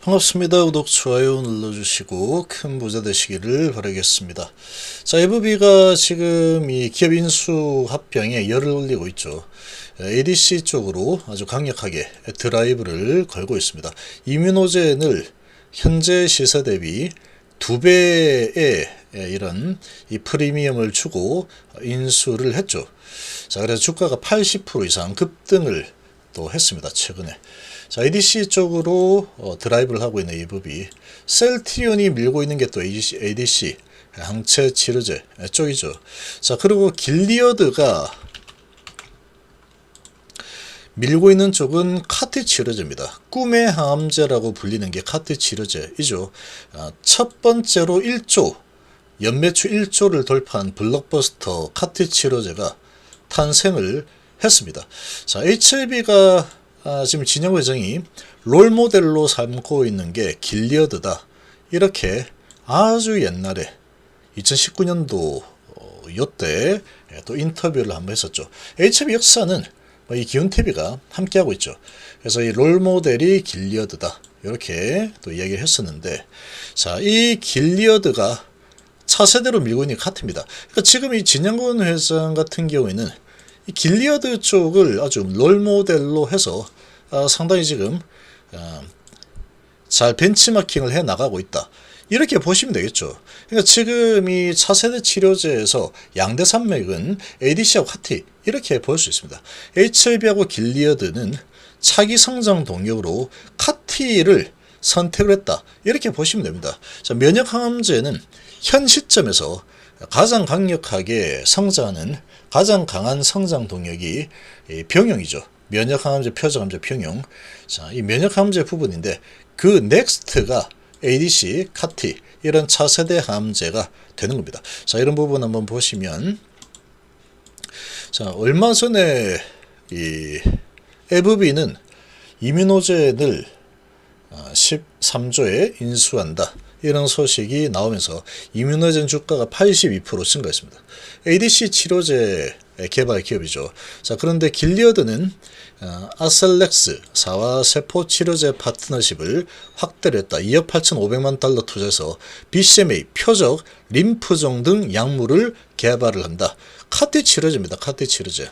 반갑습니다. 구독, 좋아요 눌러주시고 큰 부자 되시기를 바라겠습니다. 자, 에브비가 지금 이 기업 인수 합병에 열을 올리고 있죠. ADC 쪽으로 아주 강력하게 드라이브를 걸고 있습니다. 이뮤노젠을 현재 시세 대비 2배의 이런 이 프리미엄을 주고 인수를 했죠. 자, 그래서 주가가 80% 이상 급등을 또 했습니다. 최근에. 자, ADC 쪽으로 드라이브를 하고 있는 에브비. 셀트리온이 밀고 있는 게 또 ADC 항체 치료제 쪽이죠. 자, 그리고 길리어드가 밀고 있는 쪽은 카티 치료제입니다. 꿈의 항암제라고 불리는 게 카티 치료제이죠. 첫 번째로 1조, 연매출 1조를 돌파한 블록버스터 카티 치료제가 탄생을 했습니다. 자, HLB가 지금 진영 회장이 롤 모델로 삼고 있는 게 길리어드다. 이렇게 아주 옛날에 2019년도 요때 또 인터뷰를 한번 했었죠. HLB 역사는 이 기훈TV가 함께하고 있죠. 그래서 이 롤 모델이 길리어드다. 이렇게 또 이야기를 했었는데, 자, 이 길리어드가 차세대로 밀고 있는 게 카트입니다. 그러니까 지금 이 진영근 회장 같은 경우에는 이 길리어드 쪽을 아주 롤 모델로 해서 상당히 지금 잘 벤치마킹을 해 나가고 있다. 이렇게 보시면 되겠죠. 그러니까 지금 이 차세대 치료제에서 양대 산맥은 ADC하고 카티 이렇게 볼 수 있습니다. HLB하고 길리어드는 차기 성장 동력으로 카티를 선택을 했다. 이렇게 보시면 됩니다. 자, 면역 항암제는 현 시점에서 가장 강력하게 성장하는 가장 강한 성장 동력이 병용이죠. 면역항암제, 표적암제, 병용. 자, 이 면역항암제 부분인데 그 넥스트가 ADC, 카티 이런 차세대 항암제가 되는 겁니다. 자, 이런 부분 한번 보시면, 자, 얼마 전에 이 에브비는 이뮤노젠을 13조에 인수한다. 이런 소식이 나오면서 이뮤노젠 주가가 82% 증가했습니다. ADC 치료제 개발 기업이죠. 자, 그런데 길리어드는 아셀렉스사와 세포 치료제 파트너십을 확대를 했다. 2억 8,500만 달러 투자해서 BCMA, 표적, 림프종 등 약물을 개발을 한다. 카티 치료제입니다. 카티 치료제.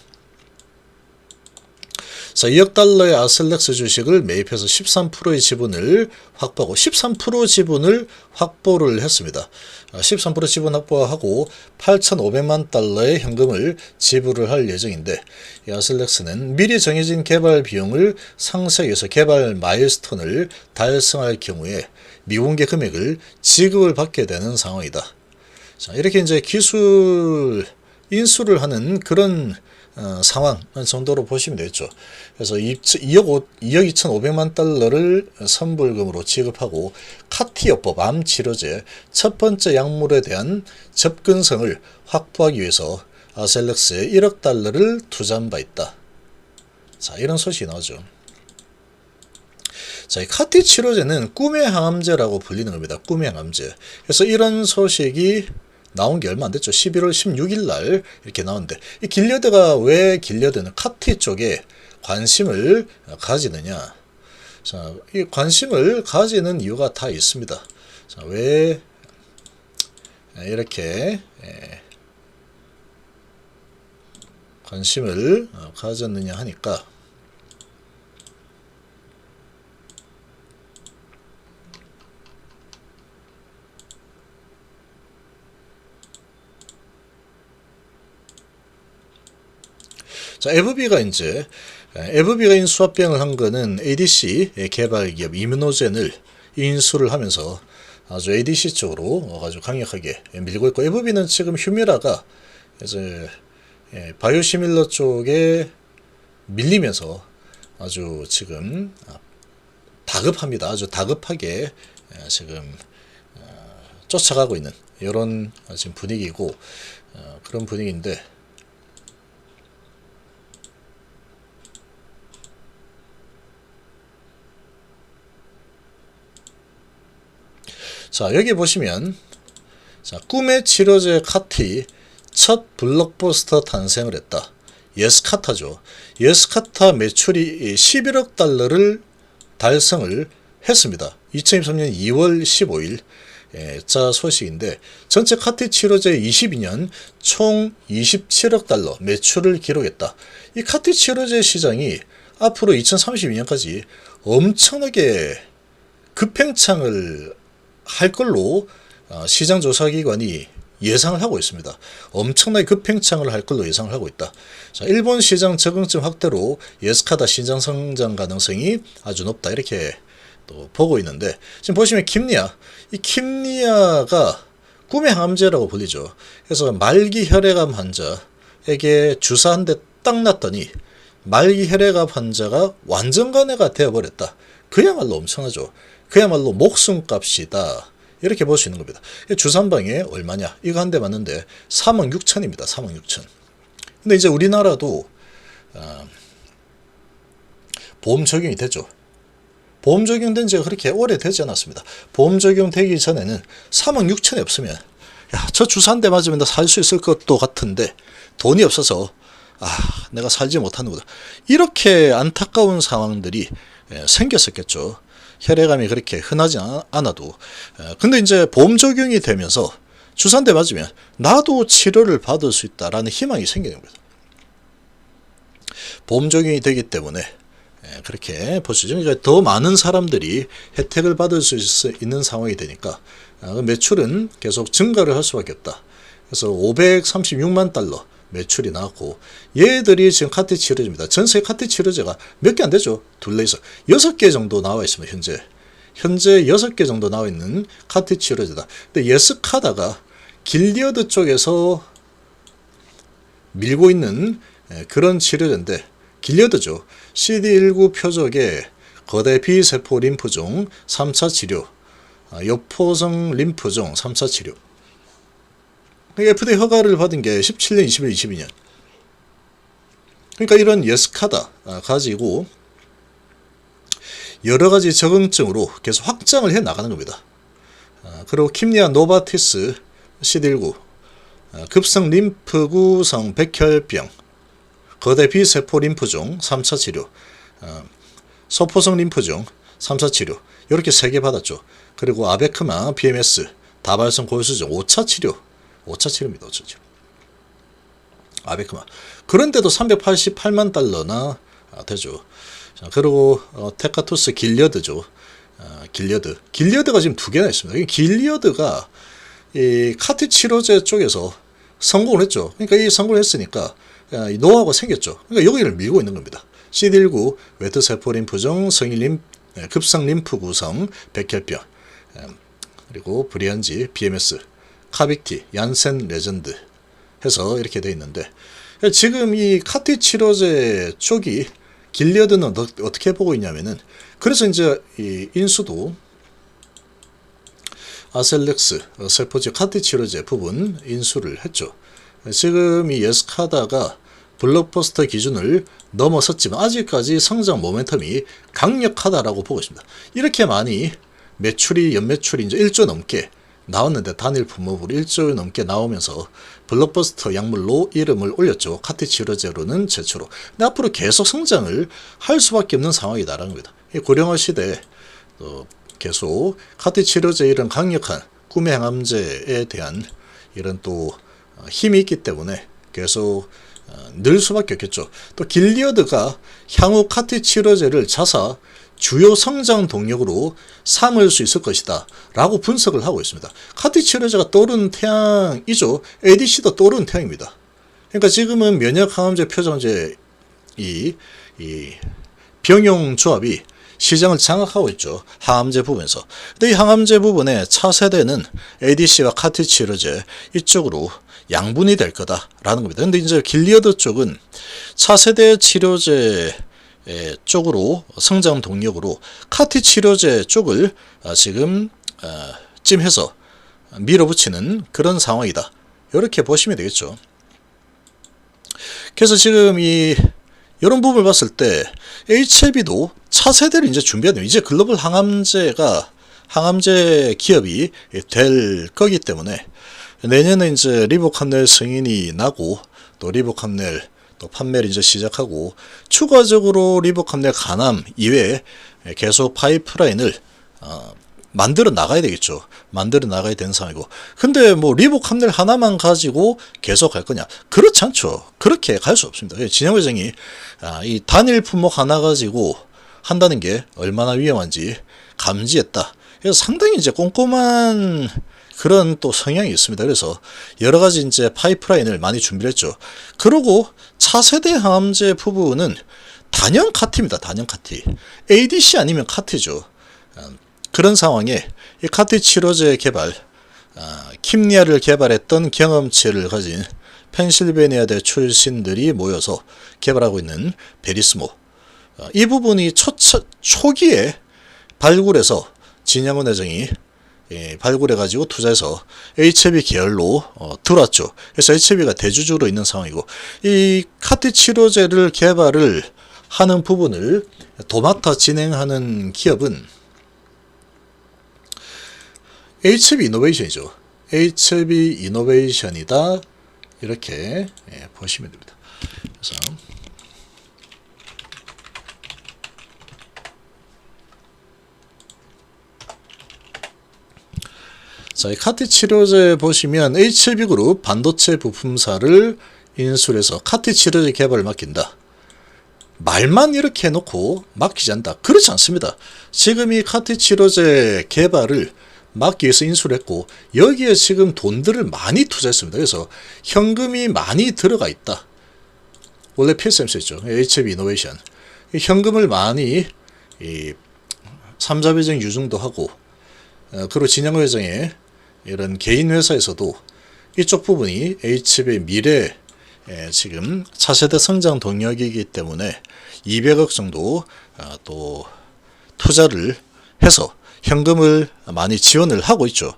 자, 2억 달러의 아셀렉스 주식을 매입해서 13%의 지분을 확보하고 13% 지분을 확보를 했습니다. 13% 지분 확보하고 8,500만 달러의 현금을 지불을 할 예정인데, 이 아셀렉스는 미리 정해진 개발 비용을 상세해서 개발 마일스톤을 달성할 경우에 미공개 금액을 지급을 받게 되는 상황이다. 자, 이렇게 이제 기술 인수를 하는 그런 상황 정도로 보시면 되겠죠. 그래서 2억 2,500만 달러를 선불금으로 지급하고 카티요법 암 치료제 첫 번째 약물에 대한 접근성을 확보하기 위해서 아셀렉스에 1억 달러를 투자한 바 있다. 자, 이런 소식이 나오죠. 자, 이 카티 치료제는 꿈의 항암제라고 불리는 겁니다. 꿈의 항암제. 그래서 이런 소식이 나온 게 얼마 안 됐죠. 11월 16일 날 이렇게 나오는데, 이 길리어드가 왜 길리어드는 카티 쪽에 관심을 가지느냐. 자, 이 관심을 가지는 이유가 다 있습니다. 자, 왜 이렇게 관심을 가졌느냐 하니까, 자, 에브비가 인수합병을 한 거는 ADC 개발 기업 이뮤노젠을 인수를 하면서 아주 ADC 쪽으로 아주 강력하게 밀고 있고, 에브비는 지금 휴미라가 이제 바이오시밀러 쪽에 밀리면서 아주 지금 다급합니다. 아주 다급하게 지금 쫓아가고 있는 이런 지금 분위기고, 그런 분위기인데, 자, 여기 보시면, 자, 꿈의 치료제 카티 첫 블록버스터 탄생을 했다. 예스카타죠. 예스카타 매출이 11억 달러를 달성을 했습니다. 2023년 2월 15일 자 소식인데 전체 카티 치료제 22년 총 27억 달러 매출을 기록했다. 이 카티 치료제 시장이 앞으로 2032년까지 엄청나게 급팽창을 할 걸로 시장 조사기관이 예상을 하고 있습니다. 엄청나게 급팽창을 할 걸로 예상을 하고 있다. 자, 일본 시장 적응증 확대로 예스카다 시장 성장 가능성이 아주 높다. 이렇게 또 보고 있는데 지금 보시면 킴니아, 이 킴니아가 꿈의 항암제라고 불리죠. 그래서 말기 혈액암 환자에게 주사 한 대 딱 놨더니 말기 혈액암 환자가 완전 간해가 되어버렸다. 그야말로 엄청나죠. 그야말로 목숨값이다. 이렇게 볼 수 있는 겁니다. 주사 한 방에 얼마냐? 이거 한 대 맞는데 3억 6천입니다. 3억 6천. 근데 이제 우리나라도 보험 적용이 됐죠. 보험 적용된 지가 그렇게 오래되지 않았습니다. 보험 적용되기 전에는 3억 6천이 없으면 야, 저 주사 한 대 맞으면 나 살 수 있을 것도 같은데 돈이 없어서 내가 살지 못하는구나. 이렇게 안타까운 상황들이 생겼었겠죠. 혈액암이 그렇게 흔하지 않아도. 근데 이제 보험 적용이 되면서 주사 한 대 맞으면 나도 치료를 받을 수 있다라는 희망이 생기는 겁니다. 보험 적용이 되기 때문에 그렇게 보시죠. 그러니까 더 많은 사람들이 혜택을 받을 수 있는 상황이 되니까 매출은 계속 증가를 할 수밖에 없다. 그래서 536만 달러 매출이 나왔고 얘들이 지금 카티 치료제입니다. 전 세계 카티 치료제가 몇 개 안 되죠. 둘레에서 6개 정도 나와 있습니다. 현재 6개 정도 나와 있는 카티 치료제다. 근데 예스카다가 길리어드 쪽에서 밀고 있는 그런 치료제인데 길리어드죠. CD19 표적의 거대 B세포 림프종 3차 치료, 요포성 림프종 3차 치료. FDA 허가를 받은 게 17년, 21, 22년. 그러니까 이런 예스카다 가지고 여러 가지 적응증으로 계속 확장을 해 나가는 겁니다. 그리고 킴니아 노바티스 CD19 급성 림프구성 백혈병 거대 B세포 림프종 3차 치료, 소포성 림프종 3차 치료 이렇게 3개 받았죠. 그리고 아베크마 BMS 다발성 골수종 5차 치료 5차 치료입니다. 5차 치료. 아베크마. 그런데도 388만 달러나 되죠. 자, 그리고 테카토스 길리어드죠. 길리어드가 지금 2개나 있습니다. 길리어드가 이 카티 치료제 쪽에서 성공을 했죠. 그러니까 이 성공을 했으니까 이 노하우가 생겼죠. 그러니까 여기를 밀고 있는 겁니다. CD19 웨트세포 림프종 급성 림프 구성 백혈병 그리고 브리안지 BMS 카빅티, 얀센 레전드 해서 이렇게 돼 있는데 지금 이 카티 치료제 쪽이 길리어드는 어떻게 보고 있냐면은 그래서 이제 이 인수도 아셀렉스 세포지 카티 치료제 부분 인수를 했죠. 지금 이 예스카다가 블록버스터 기준을 넘어섰지만 아직까지 성장 모멘텀이 강력하다라고 보고 있습니다. 이렇게 많이 연매출이 이제 1조 넘게 나왔는데 단일 품목으로 1조 넘게 나오면서 블록버스터 약물로 이름을 올렸죠. 카티 치료제로는 최초로. 근데 앞으로 계속 성장을 할 수밖에 없는 상황이다라는 겁니다. 고령화 시대에 계속 카티 치료제 이런 강력한 꿈의 항암제에 대한 이런 또 힘이 있기 때문에 계속 늘 수밖에 없겠죠. 또 길리어드가 향후 카티 치료제를 자사 주요 성장 동력으로 삼을 수 있을 것이다 라고 분석을 하고 있습니다. 카티 치료제가 떠오르는 태양이죠. ADC도 떠오르는 태양입니다. 그러니까 지금은 면역 항암제 표정제 이 병용 조합이 시장을 장악하고 있죠. 항암제 부분에서. 근데 이 항암제 부분의 차세대는 ADC와 카티 치료제 이쪽으로 양분이 될 거다라는 겁니다. 근데 이제 길리어드 쪽은 차세대 치료제 쪽으로 성장 동력으로 카티 치료제 쪽을 지금 찜해서 밀어붙이는 그런 상황이다. 이렇게 보시면 되겠죠. 그래서 지금 이런 부분을 봤을 때 HLB도 차세대를 이제 준비해야 돼요. 이제 글로벌 항암제 기업이 될 거기 때문에 내년에 이제 리보캄넬 승인이 나고 또 리보캄넬 또 판매를 이제 시작하고 추가적으로 리보캄넬 간암 이외에 계속 파이프라인을 만들어 나가야 되겠죠. 만들어 나가야 되는 상황이고. 근데 뭐 리복 함낼 하나만 가지고 계속 갈 거냐? 그렇지 않죠. 그렇게 갈 수 없습니다. 진영 회장이 이 단일 품목 하나 가지고 한다는 게 얼마나 위험한지 감지했다. 그래서 상당히 이제 꼼꼼한 그런 또 성향이 있습니다. 그래서 여러 가지 이제 파이프라인을 많이 준비를 했죠. 그리고 차세대 항암제 부분은 단연 카티입니다. 단연 카티. ADC 아니면 카티죠. 그런 상황에 이 카티 치료제 개발, 킴리아를 개발했던 경험치를 가진 펜실베니아대 출신들이 모여서 개발하고 있는 베리스모. 이 부분이 초기에 발굴해서 진양훈 회장이 발굴해가지고 투자해서 HIV 계열로 들어왔죠. 그래서 HIV가 대주주로 있는 상황이고, 이 카티 치료제를 개발을 하는 부분을 도맡아 진행하는 기업은 HIV 이노베이션이죠. HIV 이노베이션이다. 이렇게 보시면 됩니다. 그래서 자, 이 카티 치료제 보시면 HIV 그룹 반도체 부품사를 인수해서 카티 치료제 개발을 맡긴다. 말만 이렇게 해놓고 맡기지 않다. 그렇지 않습니다. 지금 이 카티 치료제 개발을 맡기 위해서 인수를 했고, 여기에 지금 돈들을 많이 투자했습니다. 그래서 현금이 많이 들어가 있다. 원래 PSMC였죠. HIV 이노베이션. 현금을 많이 3자 배정 유증도 하고, 그리고 진영 회장의 이런 개인 회사에서도 이쪽 부분이 HB의 미래 지금 차세대 성장 동력이기 때문에 200억 정도 또 투자를 해서 현금을 많이 지원을 하고 있죠.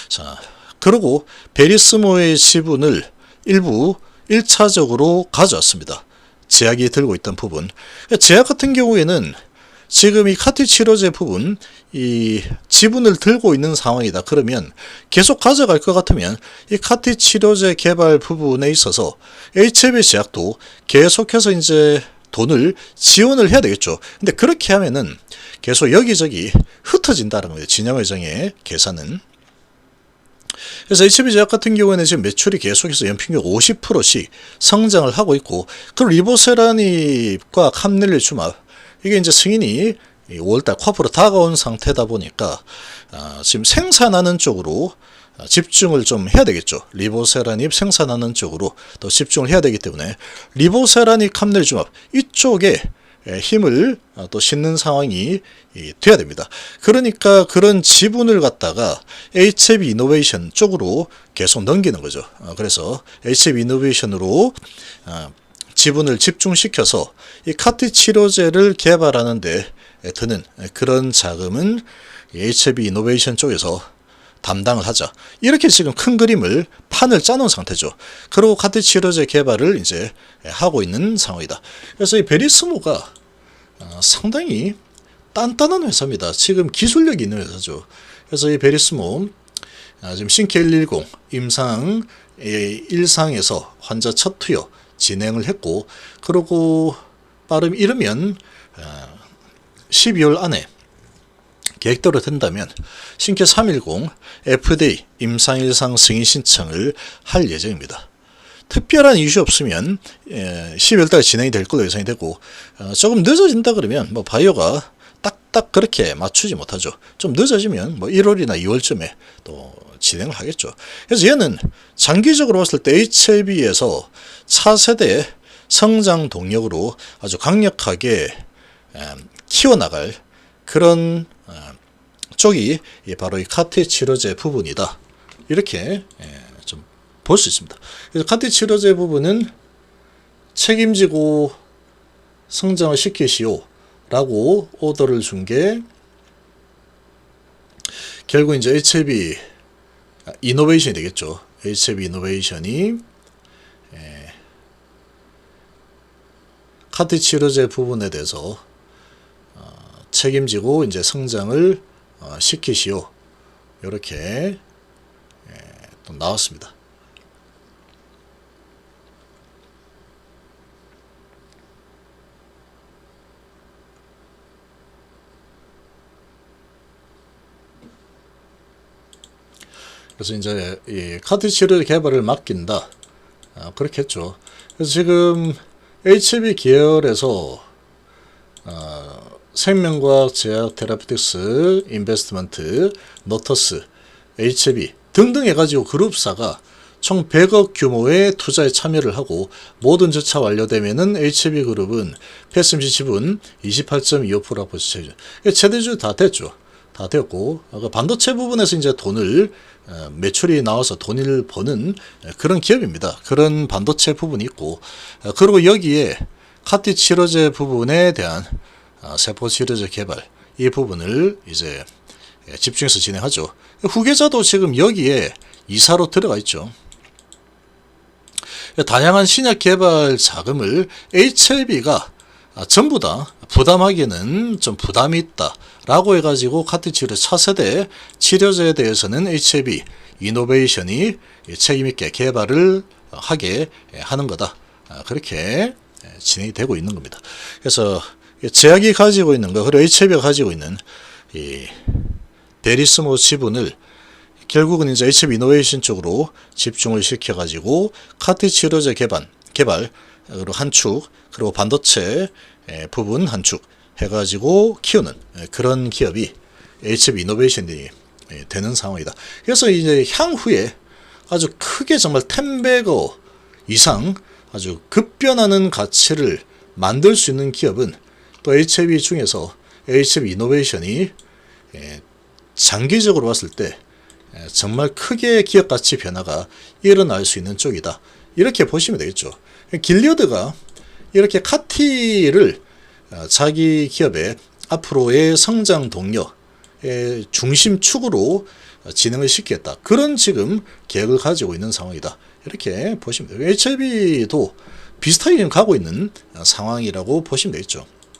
자, 그리고 베리스모의 지분을 일부 1차적으로 가져왔습니다. 제약이 들고 있던 부분. 제약 같은 경우에는 지금 이 카티 치료제 부분, 이 지분을 들고 있는 상황이다. 그러면 계속 가져갈 것 같으면 이 카티 치료제 개발 부분에 있어서 HIV 제약도 계속해서 이제 돈을 지원을 해야 되겠죠. 근데 그렇게 하면은 계속 여기저기 흩어진다는 거예요. 진영 회장의 계산은. 그래서 HIV 제약 같은 경우에는 지금 매출이 계속해서 연평균 50%씩 성장을 하고 있고, 그 리보세라닙과 캄넬리주맙, 이게 이제 승인이 5월달 코앞으로 다가온 상태다 보니까 지금 생산하는 쪽으로 집중을 좀 해야 되겠죠. 리보세라닙 생산하는 쪽으로 더 집중을 해야 되기 때문에 리보세라닙 캄넬주맙 이쪽에 힘을 또 싣는 상황이 돼야 됩니다. 그러니까 그런 지분을 갖다가 HIV 이노베이션 쪽으로 계속 넘기는 거죠. 그래서 HIV 이노베이션으로 지분을 집중시켜서 이 카티 치료제를 개발하는 데 드는 그런 자금은 HIV 이노베이션 쪽에서 담당을 하자. 이렇게 지금 큰 그림을 판을 짜놓은 상태죠. 그리고 카티 치료제 개발을 이제 하고 있는 상황이다. 그래서 이 베리스모가 상당히 단단한 회사입니다. 지금 기술력이 있는 회사죠. 그래서 이 베리스모 지금 신K110 임상 1상에서 환자 첫 투여 진행을 했고, 그리고 빠름 이르면 12월 안에 계획대로 된다면 신K 310 FDA 임상 1상 승인 신청을 할 예정입니다. 특별한 이슈 없으면 12월달에 진행이 될 걸로 예상이 되고, 조금 늦어진다 그러면 뭐 바이오가 딱딱 그렇게 맞추지 못하죠. 좀 늦어지면 뭐 1월이나 2월쯤에 또 진행을 하겠죠. 그래서 얘는 장기적으로 봤을 때 HIV에서 차세대 성장 동력으로 아주 강력하게 키워나갈 그런 쪽이 바로 이 카티 치료제 부분이다. 이렇게 좀 볼 수 있습니다. 그래서 카티 치료제 부분은 책임지고 성장을 시키시오 라고 오더를 준 게 결국 이제 HIV 이노베이션이 되겠죠. HIV 이노베이션이 카티 치료제 부분에 대해서 책임지고 이제 성장을 시키시오. 이렇게 또 나왔습니다. 그래서 이제 이 카트 치료제 개발을 맡긴다. 그렇게 했죠. 그래서 지금 HB 계열에서 생명과학, 제약, 테라피틱스, 인베스트먼트, 노터스, HB 등등 해가지고 그룹사가 총 100억 규모의 투자에 참여를 하고 모든 절차 완료되면은 HB그룹은 패스미시 지분 28.25%라고 최대주 다 됐죠. 다 되었고 반도체 부분에서 이제 돈을 매출이 나와서 돈을 버는 그런 기업입니다. 그런 반도체 부분이 있고 그리고 여기에 카티 치료제 부분에 대한 세포 치료제 개발 이 부분을 이제 집중해서 진행하죠. 후계자도 지금 여기에 이사로 들어가 있죠. 다양한 신약 개발 자금을 HLB가 전부 다 부담하기에는 좀 부담이 있다 라고 해가지고 카티 치료 차세대 치료제에 대해서는 HLB 이노베이션이 책임있게 개발을 하게 하는 거다. 그렇게 진행이 되고 있는 겁니다. 그래서 제약이 가지고 있는 거 그리고 HLB가 가지고 있는 이 베리스모 지분을 결국은 이제 HB 이노베이션 쪽으로 집중을 시켜가지고 카티 치료제 개발 그리고 한 축, 그리고 반도체 부분 한 축 해가지고 키우는 그런 기업이 HB 이노베이션이 되는 상황이다. 그래서 이제 향후에 아주 크게 정말 10배거 이상 아주 급변하는 가치를 만들 수 있는 기업은 또 HB 중에서 HB 이노베이션이 장기적으로 봤을 때 정말 크게 기업 가치 변화가 일어날 수 있는 쪽이다. 이렇게 보시면 되겠죠. 길리어드가 이렇게 카티를 자기 기업의 앞으로의 성장 동력의 중심축으로 진행을 시키겠다. 그런 지금 계획을 가지고 있는 상황이다. 이렇게 보시면 돼요. HLB도 비슷하게 가고 있는 상황이라고 보시면 되겠죠.